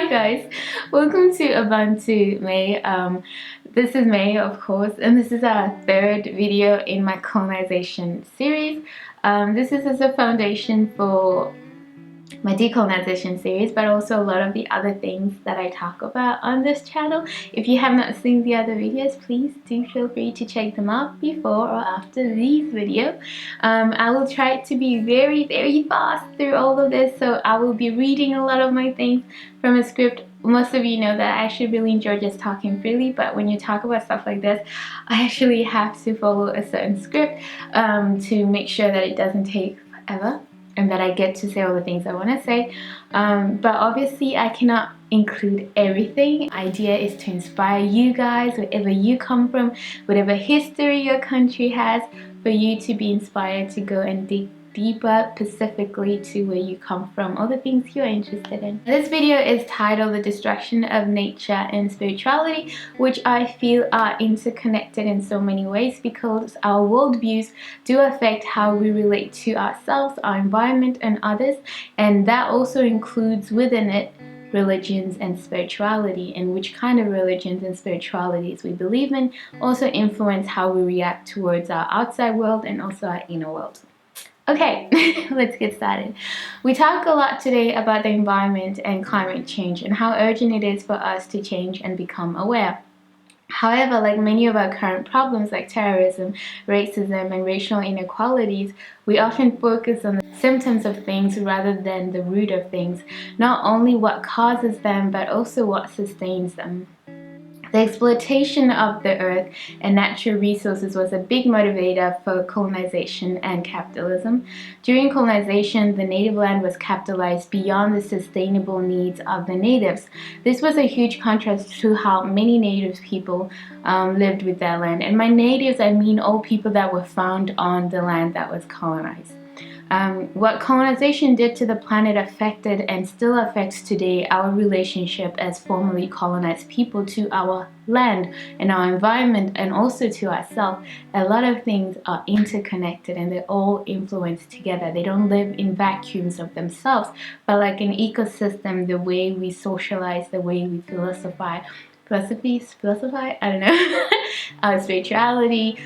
Hi guys, welcome to Abantu May. This is May, of course, and this is our third video in my colonization series. This is as a foundation for my decolonization series, but also a lot of the other things that I talk about on this channel. If you have not seen the other videos, please do feel free to check them out before or after this video. I will try to be very fast through all of this, so I will be reading a lot of my things from a script. Most of you know that I actually really enjoy just talking freely, but when you talk about stuff like this, I actually have to follow a certain script to make sure that it doesn't take forever and that I get to say all the things I want to say. But obviously I cannot include everything. The idea is to inspire you guys, wherever you come from, whatever history your country has, for you to be inspired to go and dig deeper, specifically to where you come from, all the things you're interested in. This video is titled The Destruction of Nature and Spirituality, which I feel are interconnected in so many ways because our worldviews do affect how we relate to ourselves, our environment and others, and that also includes within it religions and spirituality, and which kind of religions and spiritualities we believe in also influence how we react towards our outside world and also our inner world. Okay, let's get started. We talk a lot today about the environment and climate change and how urgent it is for us to change and become aware. However, like many of our current problems like terrorism, racism, and racial inequalities, we often focus on the symptoms of things rather than the root of things, not only what causes them, but also what sustains them. The exploitation of the earth and natural resources was a big motivator for colonization and capitalism. During colonization, the native land was capitalized beyond the sustainable needs of the natives. This was a huge contrast to how many native people lived with their land. And by natives, I mean all people that were found on the land that was colonized. What colonization did to the planet affected and still affects today our relationship as formerly colonized people to our land and our environment and also to ourselves. A lot of things are interconnected and they all influence together. They don't live in vacuums of themselves, but like an ecosystem, the way we socialize, the way we philosophize, I don't know, our spirituality,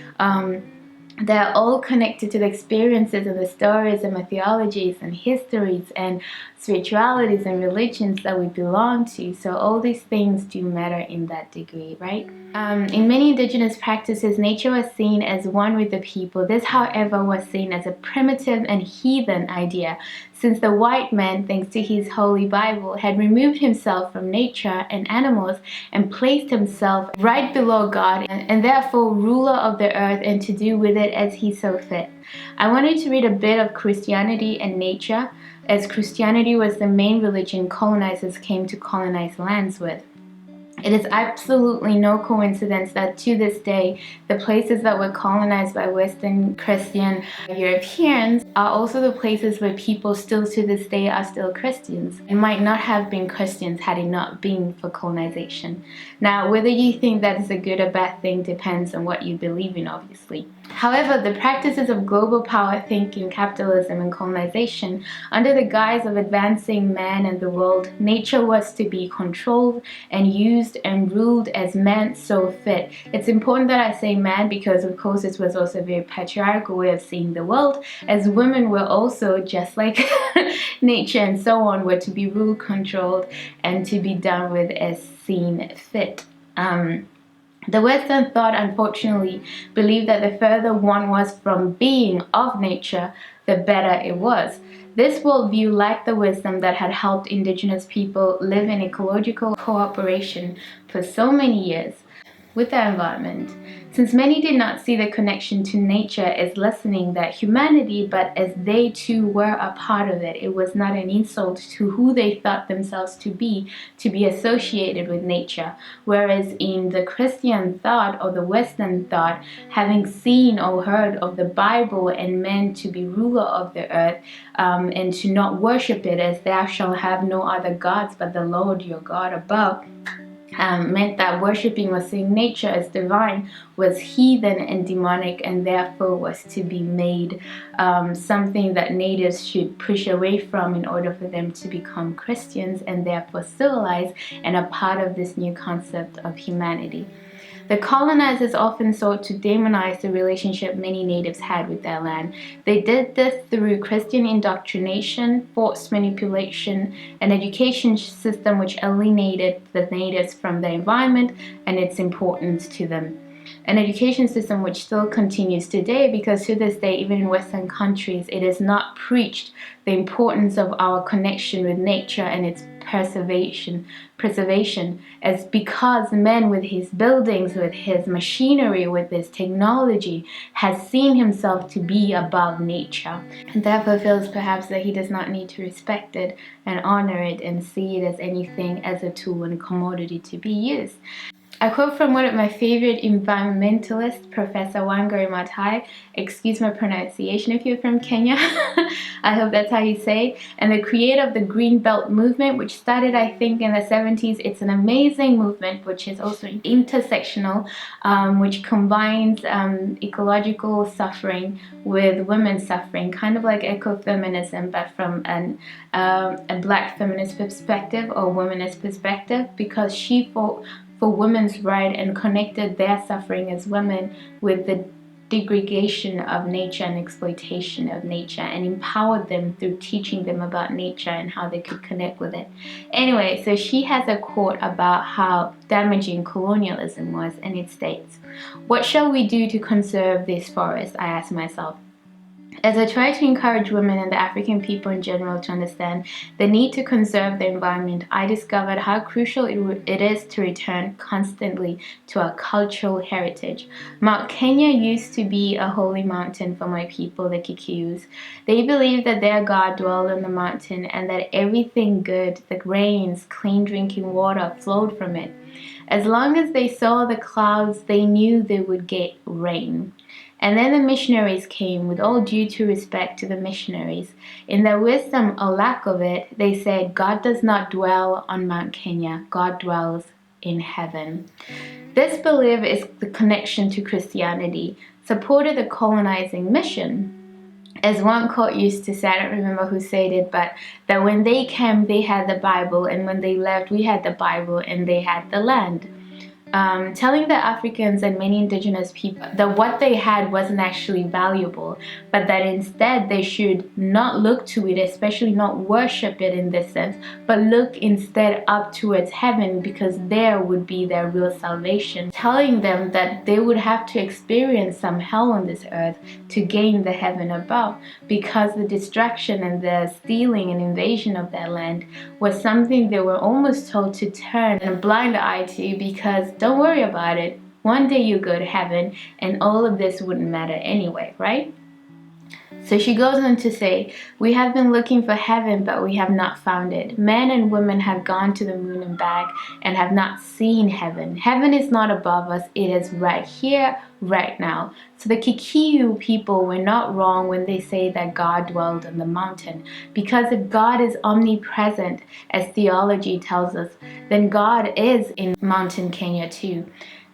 they're all connected to the experiences and the stories and mythologies and histories and spiritualities and religions that we belong to. So all these things do matter in that degree, right? In many indigenous practices, nature was seen as one with the people. This, however, was seen as a primitive and heathen idea, since the white man, thanks to his holy Bible, had removed himself from nature and animals and placed himself right below God and therefore ruler of the earth and to do with it as he saw fit. I wanted to read a bit of Christianity and nature, as Christianity was the main religion colonizers came to colonize lands with. It is absolutely no coincidence that to this day, the places that were colonized by Western Christian Europeans are also the places where people still to this day are still Christians and might not have been Christians had it not been for colonization. Now, whether you think that is a good or bad thing depends on what you believe in, obviously. However, the practices of global power thinking, capitalism, and colonization, under the guise of advancing man and the world, nature was to be controlled and used and ruled as man saw fit. It's important that I say man because, of course, this was also a very patriarchal way of seeing the world, as women were also, just like nature and so on, were to be ruled, controlled, and to be done with as seen fit. The Western thought, unfortunately, believed that the further one was from being of nature, the better it was. This worldview lacked the wisdom that had helped Indigenous people live in ecological cooperation for so many years with their environment. Since many did not see the connection to nature as lessening their humanity, but as they too were a part of it, it was not an insult to who they thought themselves to be associated with nature. Whereas in the Christian thought or the Western thought, having seen or heard of the Bible and men to be ruler of the earth, and to not worship it as thou shalt have no other gods but the Lord your God above, meant that worshipping or seeing nature as divine was heathen and demonic, and therefore was to be made something that natives should push away from in order for them to become Christians and therefore civilized and a part of this new concept of humanity. The colonizers often sought to demonize the relationship many natives had with their land. They did this through Christian indoctrination, forced manipulation, an education system which alienated the natives from their environment and its importance to them. An education system which still continues today, because to this day, even in Western countries, it is not preached the importance of our connection with nature and its preservation, as because man with his buildings, with his machinery, with his technology, has seen himself to be above nature, and therefore feels perhaps that he does not need to respect it and honor it and see it as anything as a tool and a commodity to be used. A quote from one of my favorite environmentalists, Professor Wangari Maathai, excuse my pronunciation if you're from Kenya, I hope that's how you say, and the creator of the Green Belt movement, which started I think in the 70s. It's an amazing movement which is also intersectional, which combines ecological suffering with women's suffering, kind of like ecofeminism, but from a black feminist perspective or womanist perspective, because she fought for women's right and connected their suffering as women with the degradation of nature and exploitation of nature, and empowered them through teaching them about nature and how they could connect with it. Anyway, so she has a quote about how damaging colonialism was, and it states, "What shall we do to conserve this forest?" I asked myself. As I try to encourage women and the African people in general to understand the need to conserve the environment, I discovered how crucial it is to return constantly to our cultural heritage. Mount Kenya used to be a holy mountain for my people, the Kikuyus. They believed that their God dwelled on the mountain and that everything good, the rains, clean drinking water, flowed from it. As long as they saw the clouds, they knew they would get rain. And then the missionaries came, with all due to respect to the missionaries. In their wisdom or lack of it, they said, God does not dwell on Mount Kenya, God dwells in heaven. This belief is the connection to Christianity, supported the colonizing mission. As one quote used to say, I don't remember who said it, but that when they came, they had the Bible, and when they left, we had the Bible, and they had the land. Telling the Africans and many indigenous people that what they had wasn't actually valuable, but that instead they should not look to it, especially not worship it in this sense, but look instead up towards heaven, because there would be their real salvation. Telling them that they would have to experience some hell on this earth to gain the heaven above, because the distraction and the stealing and invasion of their land was something they were almost told to turn a blind eye to, because don't worry about it, one day you go to heaven and all of this wouldn't matter anyway, right? So she goes on to say, we have been looking for heaven, but we have not found it. Men and women have gone to the moon and back and have not seen heaven. Heaven is not above us, it is right here, right now. So the Kikuyu people were not wrong when they say that God dwelled on the mountain, because if God is omnipresent, as theology tells us, then God is in Mountain Kenya too.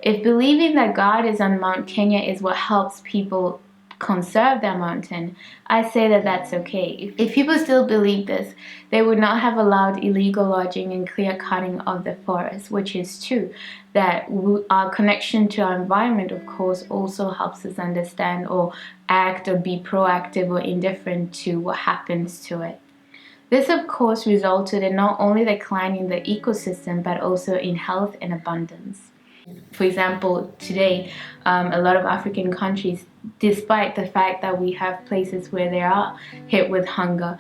If believing that God is on Mount Kenya is what helps people conserve their mountain, I say that that's okay. If people still believe this, they would not have allowed illegal logging and clear cutting of the forest, which is true. That our connection to our environment, of course, also helps us understand or act or be proactive or indifferent to what happens to it. This, of course, resulted in not only the decline in the ecosystem, but also in health and abundance. For example, today, a lot of African countries, despite the fact that we have places where they are hit with hunger,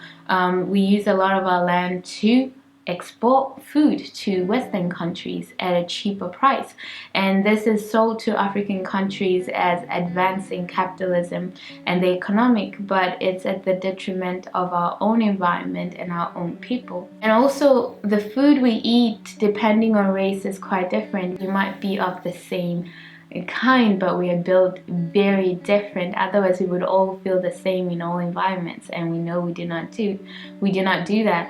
we use a lot of our land to export food to Western countries at a cheaper price. And this is sold to African countries as advancing capitalism and the economic, but it's at the detriment of our own environment and our own people. And also, the food we eat, depending on race, is quite different. We might be of the same kind, but we are built very different. Otherwise we would all feel the same in all environments, and we know we do not do that.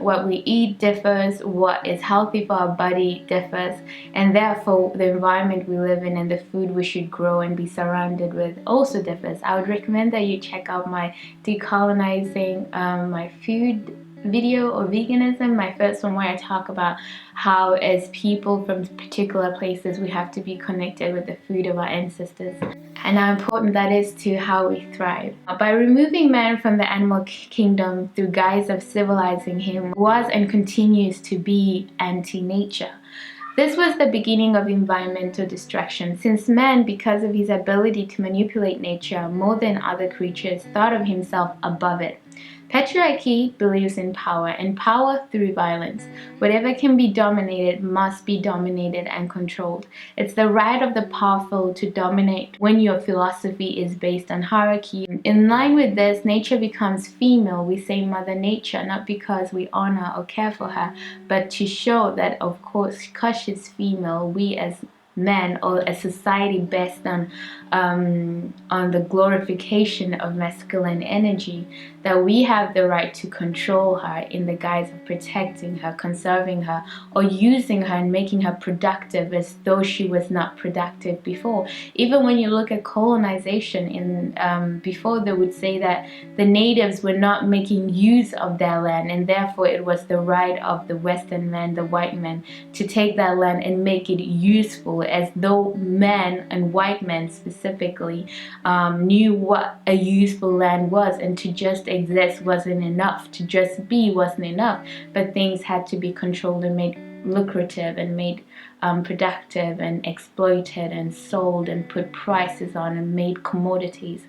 What we eat differs, what is healthy for our body differs, and therefore the environment we live in and the food we should grow and be surrounded with also differs. I would recommend that you check out my decolonizing my food video, or veganism, my first one, where I talk about how as people from particular places we have to be connected with the food of our ancestors, and how important that is to how we thrive. By removing man from the animal kingdom through guise of civilizing him was and continues to be anti-nature. This was the beginning of environmental destruction, since man, because of his ability to manipulate nature more than other creatures, thought of himself above it. Patriarchy believes in power, and power through violence. Whatever can be dominated must be dominated and controlled. It's the right of the powerful to dominate when your philosophy is based on hierarchy. In line with this, nature becomes female. We say Mother Nature, not because we honor or care for her, but to show that, of course, because she's female, we as men, or a society based on the glorification of masculine energy, that we have the right to control her in the guise of protecting her, conserving her, or using her and making her productive as though she was not productive before. Even when you look at colonization, before they would say that the natives were not making use of their land, and therefore it was the right of the Western man, the white man, to take that land and make it useful, as though men, and white men specifically, knew what a useful land was, and to just exist wasn't enough, to just be wasn't enough, but things had to be controlled and made lucrative and made productive and exploited and sold and put prices on and made commodities.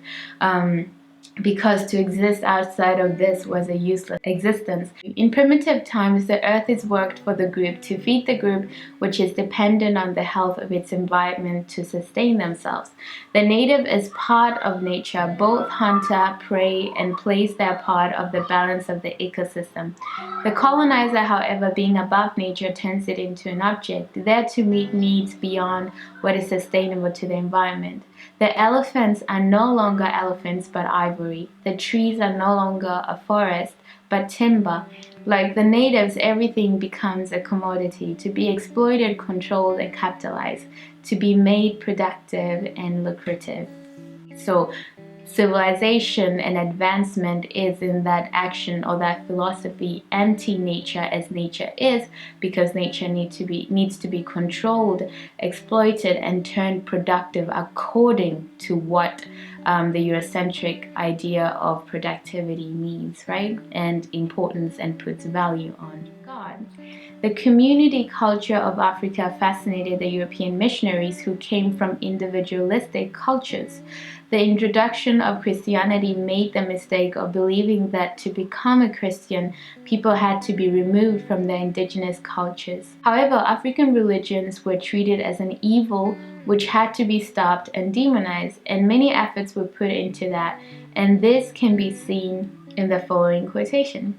Because to exist outside of this was a useless existence. In primitive times, the earth is worked for the group, to feed the group, which is dependent on the health of its environment to sustain themselves. The native is part of nature, both hunter, prey, and plays their part of the balance of the ecosystem. The colonizer, however, being above nature, turns it into an object, there to meet needs beyond what is sustainable to the environment. The elephants are no longer elephants but ivory. The trees are no longer a forest but timber. Like the natives, everything becomes a commodity, to be exploited, controlled, and capitalized, to be made productive and lucrative. So civilization and advancement is in that action or that philosophy anti-nature, as nature is, because nature needs to be controlled, exploited, and turned productive according to what the Eurocentric idea of productivity means, right? And importance, and puts value on. God. The community culture of Africa fascinated the European missionaries, who came from individualistic cultures. The introduction of Christianity made the mistake of believing that to become a Christian, people had to be removed from their indigenous cultures. However, African religions were treated as an evil which had to be stopped and demonized, and many efforts were put into that, and this can be seen in the following quotation.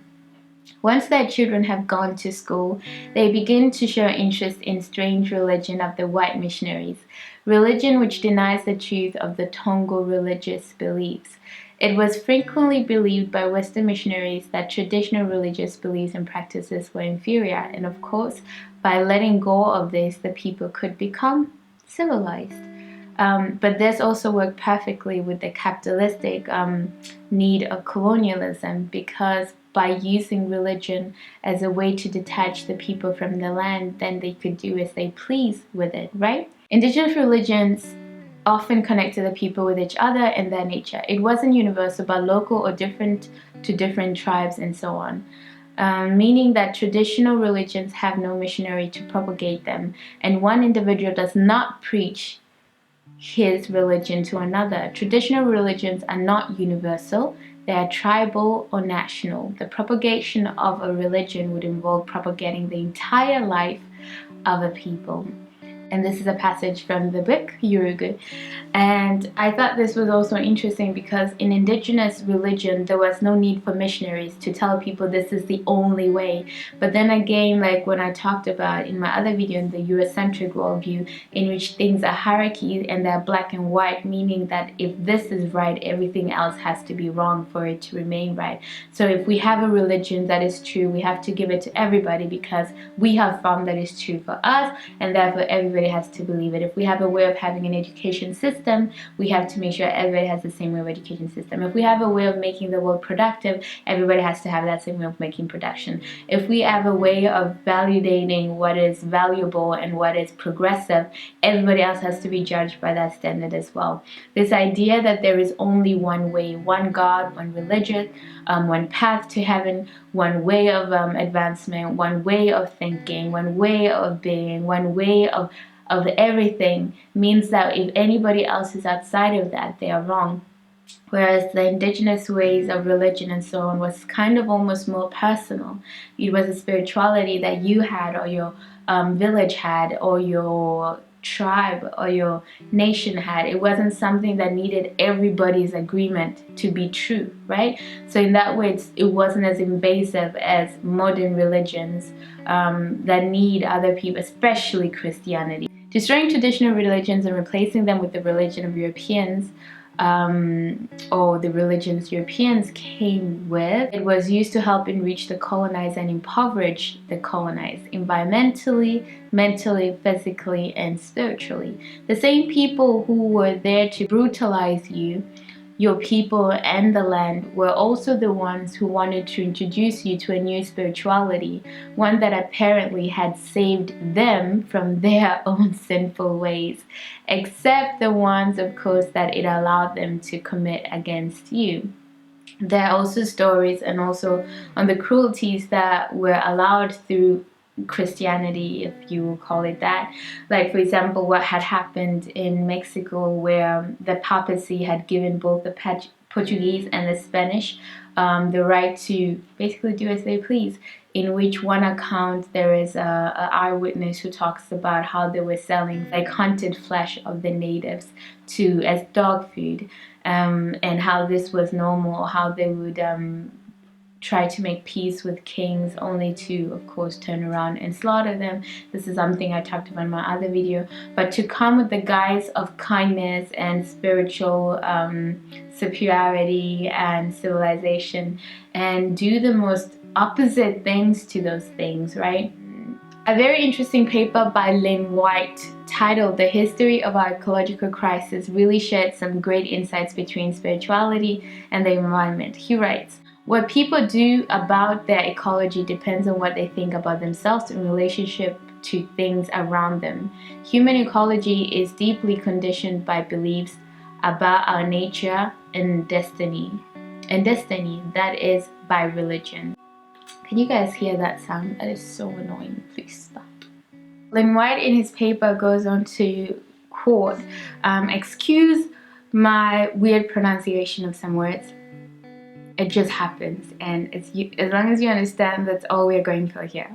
Once their children have gone to school, they begin to show interest in strange religion of the white missionaries, religion which denies the truth of the Tongo religious beliefs. It was frequently believed by Western missionaries that traditional religious beliefs and practices were inferior, and of course, by letting go of this, the people could become civilized. But this also worked perfectly with the capitalistic need of colonialism, because by using religion as a way to detach the people from the land, then they could do as they please with it, right? Indigenous religions often connected the people with each other and their nature. It wasn't universal, but local or different to different tribes and so on. Meaning that traditional religions have no missionary to propagate them, and one individual does not preach his religion to another. Traditional religions are not universal, they are tribal or national. The propagation of a religion would involve propagating the entire life of a people. And this is a passage from the book Yurugu. And I thought this was also interesting because in Indigenous religion, there was no need for missionaries to tell people this is the only way. But then again, like when I talked about in my other video, in the Eurocentric worldview, in which things are hierarchy and they're black and white, meaning that if this is right, everything else has to be wrong for it to remain right. So if we have a religion that is true, we have to give it to everybody because we have found that it's true for us, and therefore everybody has to believe it. If we have a way of having an education system, we have to make sure everybody has the same way of education system. If we have a way of making the world productive, everybody has to have that same way of making production. If we have a way of validating what is valuable and what is progressive, everybody else has to be judged by that standard as well. This idea that there is only one way, one God, one religion, one path to heaven, one way of advancement, one way of thinking, one way of being, one way of everything, means that if anybody else is outside of that, they are wrong. Whereas the indigenous ways of religion and so on was kind of almost more personal. It was a spirituality that you had, or your village had, or your tribe or your nation had. It wasn't something that needed everybody's agreement to be true, right? So in that way, it wasn't as invasive as modern religions that need other people, especially Christianity. Destroying traditional religions and replacing them with the religion of Europeans, or the religions Europeans came with, it was used to help enrich the colonized and impoverish the colonized, environmentally, mentally, physically, and spiritually. The same people who were there to brutalize you, your people, and the land were also the ones who wanted to introduce you to a new spirituality, one that apparently had saved them from their own sinful ways, except the ones, of course, that it allowed them to commit against you. There are also stories and also on the cruelties that were allowed through Christianity, if you will call it that. Like, for example, what had happened in Mexico, where the papacy had given both the Portuguese and the Spanish the right to basically do as they please. In which one account there is a eyewitness who talks about how they were selling like hunted flesh of the natives as dog food, and how this was normal, how they would try to make peace with kings only to, of course, turn around and slaughter them. This is something I talked about in my other video. But to come with the guise of kindness and spiritual superiority and civilization and do the most opposite things to those things, right? A very interesting paper by Lynn titled The History of Our Ecological Crisis really shared some great insights between spirituality and the environment. He writes, "What people do about their ecology depends on what they think about themselves in relationship to things around them. Human ecology is deeply conditioned by beliefs about our nature and destiny. That is by religion." Can you guys hear that sound? That is so annoying. Please stop. Lynn White in his paper goes on to quote, excuse my weird pronunciation of some words. It just happens, and as long as you understand, that's all we're going for here.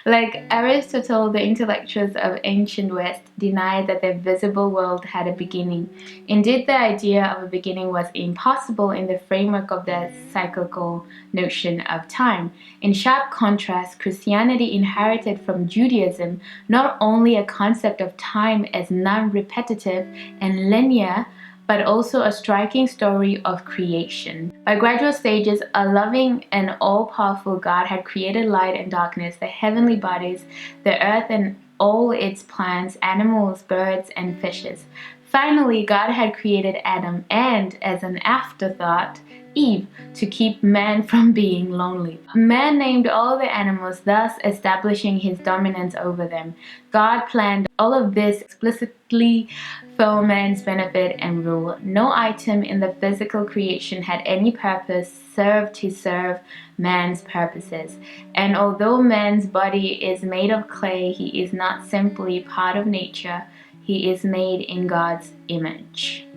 Like Aristotle, the intellectuals of ancient West denied that the visible world had a beginning. Indeed, the idea of a beginning was impossible in the framework of the cyclical notion of time. In sharp contrast, Christianity inherited from Judaism not only a concept of time as non-repetitive and linear, but also a striking story of creation. By gradual stages, a loving and all-powerful God had created light and darkness, the heavenly bodies, the earth and all its plants, animals, birds, and fishes. Finally, God had created Adam and, as an afterthought, Eve, to keep man from being lonely. Man named all the animals, thus establishing his dominance over them. God planned all of this explicitly for man's benefit and rule. No item in the physical creation had any purpose to serve man's purposes. And although man's body is made of clay, he is not simply part of nature. He is made in God's image.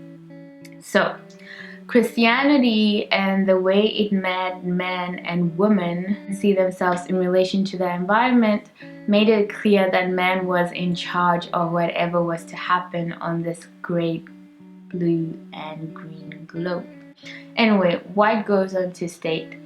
So, Christianity and the way it made man and woman see themselves in relation to their environment made it clear that man was in charge of whatever was to happen on this great blue and green globe. Anyway, White goes on to state,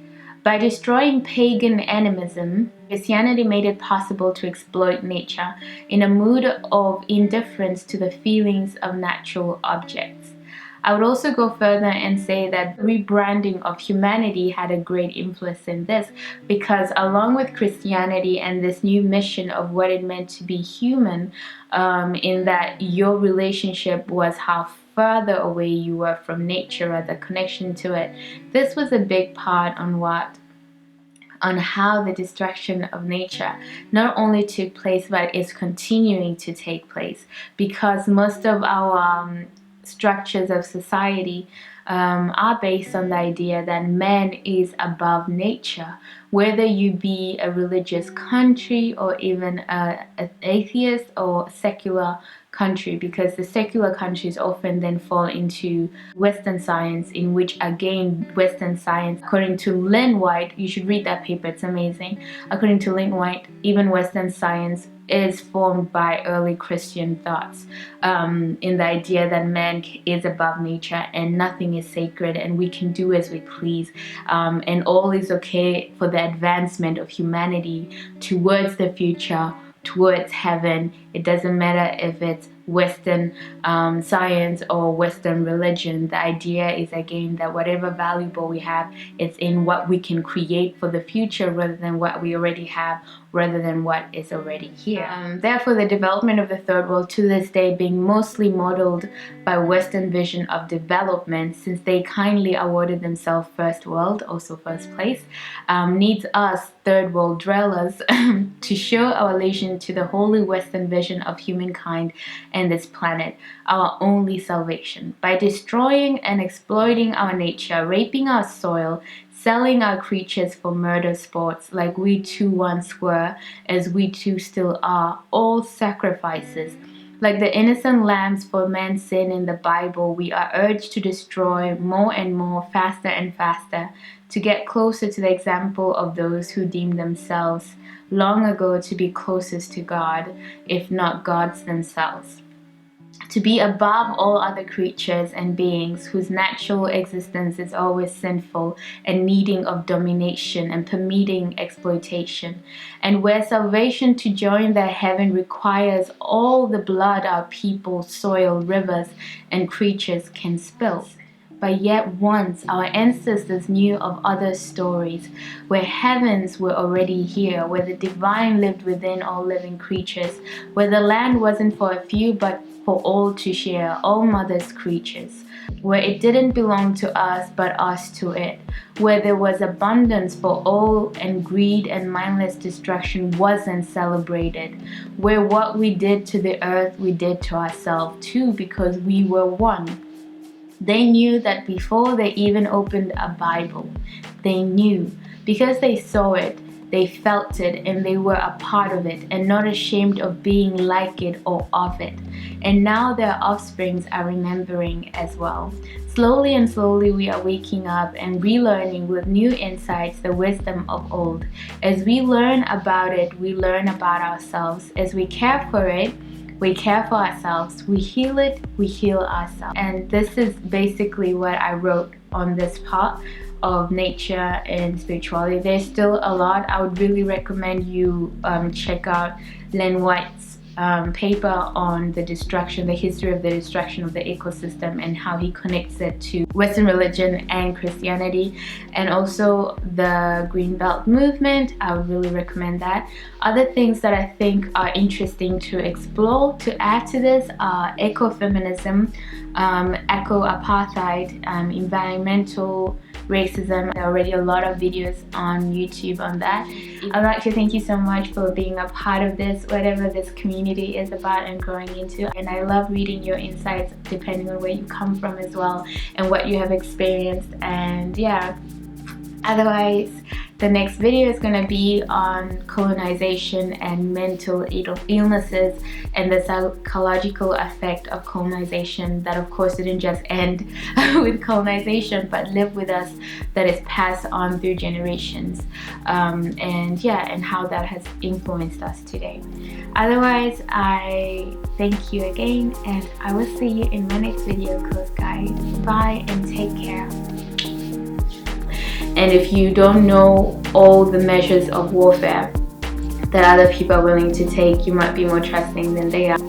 by destroying pagan animism, Christianity made it possible to exploit nature in a mood of indifference to the feelings of natural objects. I would also go further and say that the rebranding of humanity had a great influence in this, because along with Christianity and this new mission of what it meant to be human, in that your relationship was how further away you were from nature or the connection to it, this was a big part on how the destruction of nature not only took place but is continuing to take place, because most of our structures of society are based on the idea that man is above nature, whether you be a religious country or even an atheist or secular country, because the secular countries often then fall into Western science, in which again Western science, according to Lynn White, you should read that paper, it's amazing. According to Lynn White, even Western science is formed by early Christian thoughts, in the idea that man is above nature and nothing is sacred and we can do as we please, and all is okay for the advancement of humanity towards the future, towards heaven. It doesn't matter if it's Western science or Western religion. The idea is again that whatever valuable we have, it's in what we can create for the future rather than what we already have, rather than what is already here. Therefore, the development of the third world to this day being mostly modeled by Western vision of development, since they kindly awarded themselves first world, also first place, needs us third world dwellers to show our relation to the holy Western vision of humankind and this planet, our only salvation. By destroying and exploiting our nature, raping our soil, selling our creatures for murder sports like we too once were, as we too still are, all sacrifices. Like the innocent lambs for man's sin in the Bible, we are urged to destroy more and more, faster and faster, to get closer to the example of those who deemed themselves long ago to be closest to God, if not gods themselves. To be above all other creatures and beings whose natural existence is always sinful and needing of domination and permitting exploitation, and where salvation to join their heaven requires all the blood our people, soil, rivers, and creatures can spill. But yet once our ancestors knew of other stories, where heavens were already here, where the divine lived within all living creatures, where the land wasn't for a few but for all to share, all mother's creatures, where it didn't belong to us but us to it, where there was abundance for all and greed and mindless destruction wasn't celebrated, where what we did to the earth we did to ourselves too, because we were one. They knew that before they even opened a Bible. They knew, because they saw it, they felt it, and they were a part of it, and not ashamed of being like it or of it. And now their offsprings are remembering as well. Slowly and slowly we are waking up and relearning with new insights the wisdom of old. As we learn about it, we learn about ourselves. As we care for it, we care for ourselves. We heal it, we heal ourselves. And this is basically what I wrote on this part of nature and spirituality. There's still a lot. I would really recommend you check out Lynn White's paper on the destruction, the history of the destruction of the ecosystem, and how he connects it to Western religion and Christianity, and also the Green Belt movement. I would really recommend that. Other things that I think are interesting to explore to add to this are ecofeminism, eco-apartheid, environmental racism. There are already a lot of videos on YouTube on that. I'd like to thank you so much for being a part of this, whatever this community is about and growing into. And I love reading your insights depending on where you come from as well and what you have experienced. And yeah, otherwise, The next video is going to be on colonization and mental illnesses and the psychological effect of colonization, that of course didn't just end with colonization but live with us, that is passed on through generations, and how that has influenced us today. Otherwise, I thank you again, and I will see you in my next video, guys. Bye and take care. And if you don't know all the measures of warfare that other people are willing to take, you might be more trusting than they are.